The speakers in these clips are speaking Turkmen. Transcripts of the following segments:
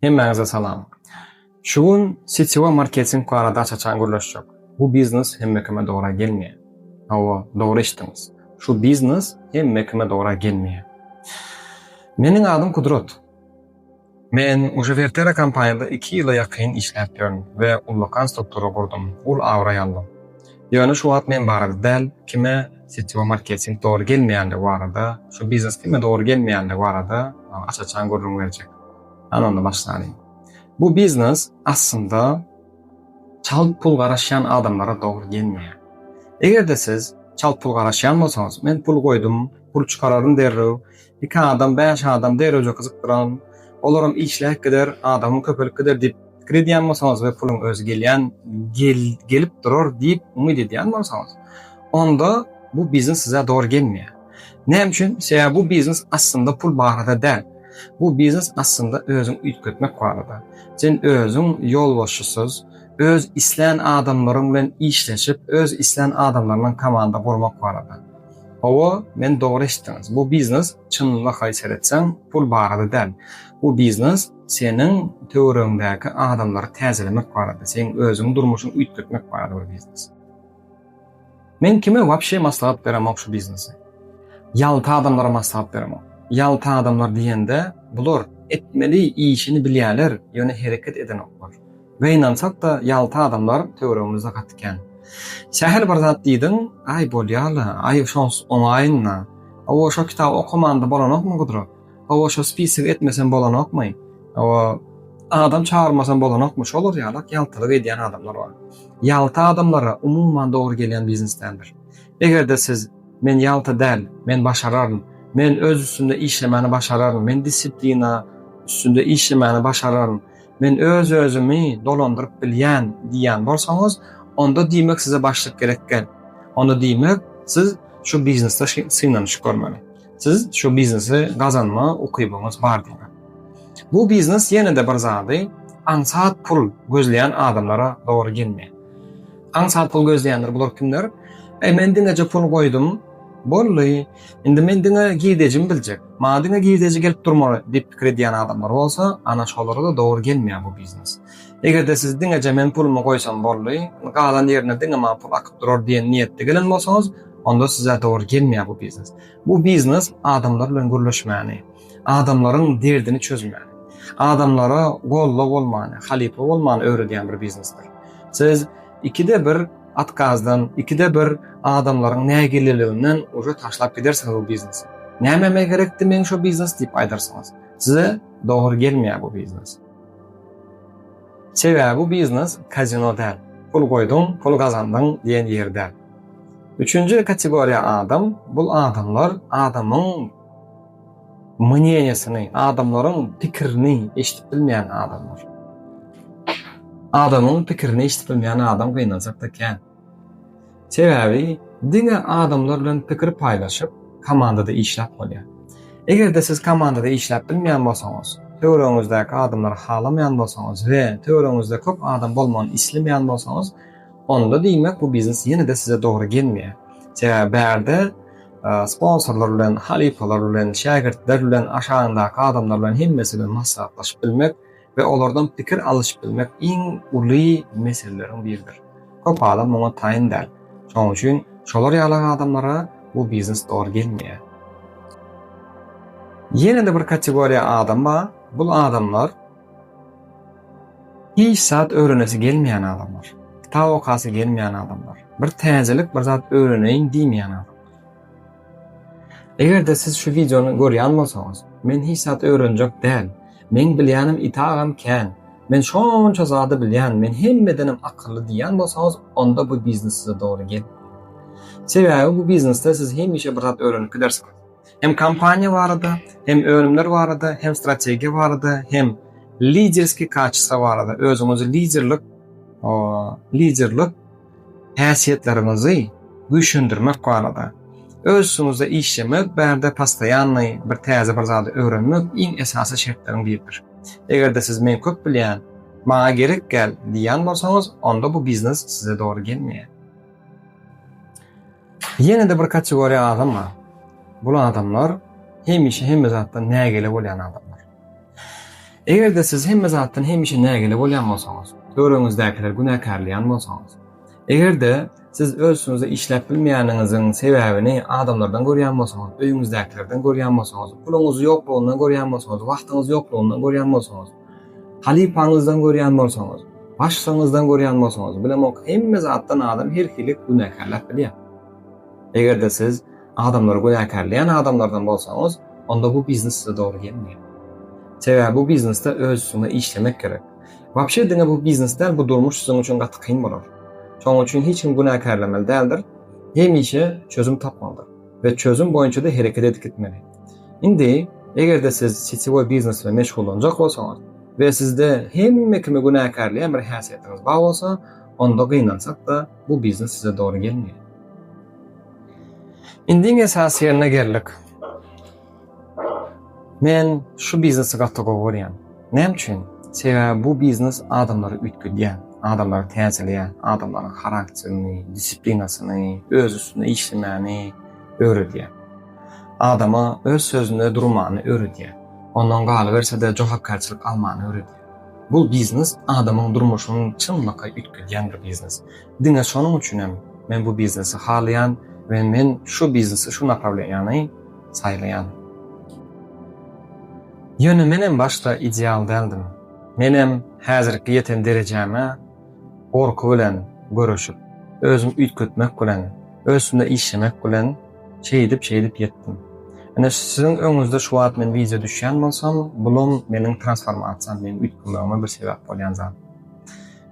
Hemmäňize salam. Şugun SEO marketing barada açaçan gürleşjek. Bu biznes hemmekime dogry gelmeýär. Hawa, dogry eşitdiňiz. Şu biznes hemmekime dogry gelmeýär. Meniň adym Kudrat. Men uje Vertera kompaniýada 2 ýyla ýakyn işläp ýörüm we ullakan struktura gurdum. Ul awra ýaldy. Ýöne şu wagt men barada däl kime SEO marketing dogry gelmeýänligi barada, şu biznes kime dogry gelmeýänligi barada açaçan gürrüm berjek. Anonda başlaýyn. Bu biznes aslında çalp pul garaşan adamlara dogry gelmeýär. Egerde siz çalp pul garaşan bolsaňyz, men pul goýdum, pul çykararym derrew, 2 adam, 5 adam derrew gyzykdyran, olaram işläp gider, adamyň köpelik gider diýip krediýan bolsaňyz we puluň özü gelip durar diýip umyt edýän bolsaňyz, onda bu biznes size dogry gelmeýär. Näme üçin? Sebäbi bu biznes aslında pul barada däl. Bu biznes aslında özüň üýtgetmek barada. Sen özüň ýolbaşçysy, öz isleýän adamlaryň bilen işleşip, öz isleýän adamlaryň komanda gurmak barada. Hawa, men dogry eşitdiňiz. Bu biznes çynlyga haýsar etseň pul barada däl. Bu biznes seniň töwereňdäki adamlary täzelemek barada. Sen özüň durmuşyny üýtgetmek barada bu biznes. Men kime wapşe maslahat beremok şu biznesi? Ýalty adamlara maslahat beremok. Ýalty adamlar diýende bular etmeli işini bilýärler, ýöne hereket eden oklar. Ve inansak da ýalty adamlar töwereňizde gatken. Şäher bir zat diýdiň, ay bolýarly, ay şons oňaýynla. Awa şo kitap okumanda bolanokmy gudra? Awa şo spisig etmesen bolanokmy? Awa adam çağırmasan bolanokmy? Şolar ýalak ýaltylyk edýän adamlar bar. Ýalty adamlara umumman dogry gelýän biznesdendir. Egerde siz men ýalty däl, men başararym, men öz üstünde işlemeni başararım, men disiplina üstünde işlemeni başararım, men öz özümü dolandırıp bilýän diýän bolsaňyz, onda diýmek size başlyk gerekkel. Onda diýmek siz şu biznesde synaňyş görmeli. Siz şu biznesi gazanma ukybyňyz bar diýmek. Bu biznes ýene-de bir zady aňsat pul gözleýän adamlara dogry gelmeýär. Aňsat pul gözleýänler bular kimler? Men diňeje pul goýdum, bolly, indi men diňe giýdejim biljek. Ma diňe giýdeji gelip durmaly diýip pikir edýän adamlar bolsa, ana şolara da dogry gelmeýär bu biznes. Egerde siz diňeje men pulumy goýsam bolly, galan ýerine diňe ma pul akyp durar diýen niýetde gelen bolsaňyz, onda size dogry gelmeýär bu biznes. Bu biznes adamlar bilen gürleşmäni, adamlaryň derdini çözmäni, adamlara golla bolmany, halipa bolmany öwredýän bir biznesdir. Siz 2de 1 atkazdan, 2de 1 adamlaryň nägililiginden uje taşlap gidersiňiz bu biznesi. Näme gerekdi men şu biznes diýip aýdarsyňyz. Size dogry gelmeýär bu biznes. Sebäbi bu biznes kazino däl. Pul goýdum, pul gazandyň diýen ýerde. Üçüncü kategoriýa adam, bul adamlar adamyň mnyeniýasyny, adamlaryň pikirini eşitip bilmeýän adamlar. Adamyň pikirini eşitip bilmeýän adam gynansak da kän. Sebäbi diňe adamlar bilen pikir paýlaşyp komandada işläp bolýar. Egerde siz komandada işläp bilmeýän bolsaňyz, töwereňizdäki adamlary halamaýan bolsaňyz we töwereňizde köp adam bolmagyny islemeýän bolsaňyz, onda diýmek bu biznes ýene-de size dogry gelmeýär. Sebäbi bärde sponsorlar bilen, halipalar bilen, şägirdler bilen, aşaňdaky adamlar bilen hemmesi bilen maslahatlaşyp bilmek ve olardan pikir alyşyp bilmek iň uly meseleleriň biridir. Köp adam muňa taýyn däl. Şoň üçin şolar ýalan adamlara bu biznes dogry gelmeýär. Ýene-de bir kategoriýa adam bar. Bu adamlar hiç saat öğrenesi gelmeýän adamlar. Kitap okasy gelmeýän adamlar. Bir täzelik bir zat öğreneýin diýmeýän adamlar. Egerde siz şu videonu görýän bolsaňyz, men hiç saat öğrenjek däl. Men bilýänim itagam kän. Men şonça zady bilýän, men hemmedenim akylly diýän bolsaňyz, onda bu biznes size dogry gelmeýär. Sebäbi bu biznesde siz hemişe bir zat öğrenip gidersiňiz. Hem kampanya barada, hem önümler barada, hem strateji barada, hem liderski kaçsa barada, özümüzü liderlik häsiýetlerimizi güýçlendirmek barada. Özüňizde işlemek, bärde pastaýanly bir täze bir zady öğrenmek iň esasy şertleriň biridir. Egerde siz men köp bilýän, maňa gerek gel diýän bolsaňyz, onda bu biznes size dogry gelmeýär. Ýene-de bir kategoriýa adam bar. Bu adamlar hemişe hemme zatda nägele bolýan adamlar. Eger-de siz hemme zatdan hemişe nägele bolýan bolsaňyz, töreňizdekiler günäkärleýän bolsaňyz, eger-de siz özüňizde işläp bilmeýäniňiziň sebäbini adamlardan görýän bolsaňyz, öýüňizdekilerden görýän bolsaňyz, puluňyz ýoklugyny görýän bolsaňyz, wagtyňyz ýoklugyny görýän bolsaňyz, halipaňyzdan görýän bolsaňyz, başlaňyzdan görýän bolsaňyz, bilemok hemme zatdan adam her hilik günäkärläp bilýär. Eger-de siz adamlary günäkärleýän adamlardan bolsaňyz, onda bu biznes size dogry gelmeýär. Sebäbi bu biznesde öz üstüne işlemek gerek. Wapşe diňe bu biznesler bu durmuş sizin üçin gaty kyn bolar. Şoň üçin hiç kim günäkärlemeli däldir. Hemişe çözüm tapmalydyr we çözüm boýunça da hereket edip gitmeli. Indi egerde siz setiwe biznes we meşgul bolanjak bolsaňyz we sizde hemme kimi günäkärleýän bir häsiýetiňiz bar bolsa, onda gynansak da bu biznes size dogry gelmeýär. Indi esas ýerine geldik. Men şu biznesi gatda gowurýan. Näme üçin? Sebäbi bu biznes adamlary ütgüdýän, adamlary täsirleýän, adamlaryň charakterini, disiplinasyny, öz üstüne işlemäni öwredýär. Adama öz sözünde durmany öwredýär. Ondan galy berse-de jogapkärçilik almany öwredýär. Bu biznes adamyň durmuşyny çynlykka ütgüdýän bir biznes. Diňe şonuň üçin men bu biznesi halaýan we men şu biznesi şu направлениýany saýlaýan. Ýöne menem başta ideal däldim. Menem häzirki ýeten derejäme gorky bilen görüşüp, özüm ütgütmek bilen, özümde işlemek bilen şeýdip ýetdim. Ene siziň öňüňizde şu wagt men video düşýän bolsam, bulum meniň transformasiýam, meniň ütgümäňe bir sebäp bolýan zat.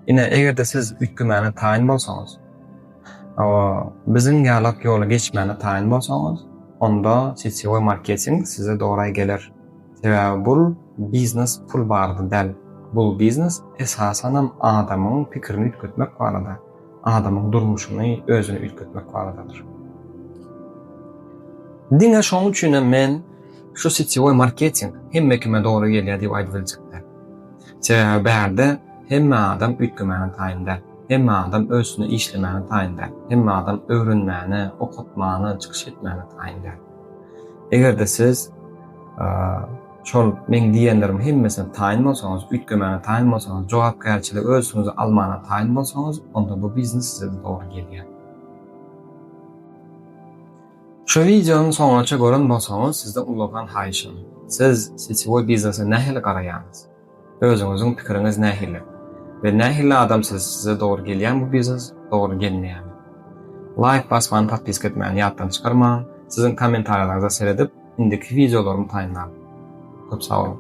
Ine egerde siz ütgümäni taýyn bolsaňyz, biziň ýalap ýoly geçmäni taýyn bolsaňyz, onda setiwe marketing size dogry gelir. Sebäbi bu biznes pul bardy däl. Bu biznes esasan adamyň pikirini ütgütmek barada, adamyň durmuşyny özüne ütgütmek baradadyr. Diňe şoň üçin men şu setiwe marketing hemme kime dogry gelýär diýip aýdyp biljekler. Sebäbi bärde hemme adam ütgümäni taýýandar, hemme adam özüne işlemäni taýýandar, hemme adam öwrenmäni, okutmany, çykyş etmäni taýýandar. Egerde siz şol men diýenlerim hemmesini taýyn bolsaňyz, ütgümäni taýyn bolsaňyz, jogapkärçilik özüňizi almana taýyn bolsaňyz, onda bu biznes size dogry gelýär. Şu videonyň soňaça gören bolsaňyz, sizde ulagan haýşym. Siz setiwe biznese nähili garaýanys? Özüňiziň pikiriňiz nähili? We nähili adam size dogry gelýän bu biznes, dogry gelmeýän? Like basmany, tatbisk etmäni ýatdan çykarma. Siziň kommentariýalaryňyza seredip, indiki videolarymı taýynlar. Çok sağ olun.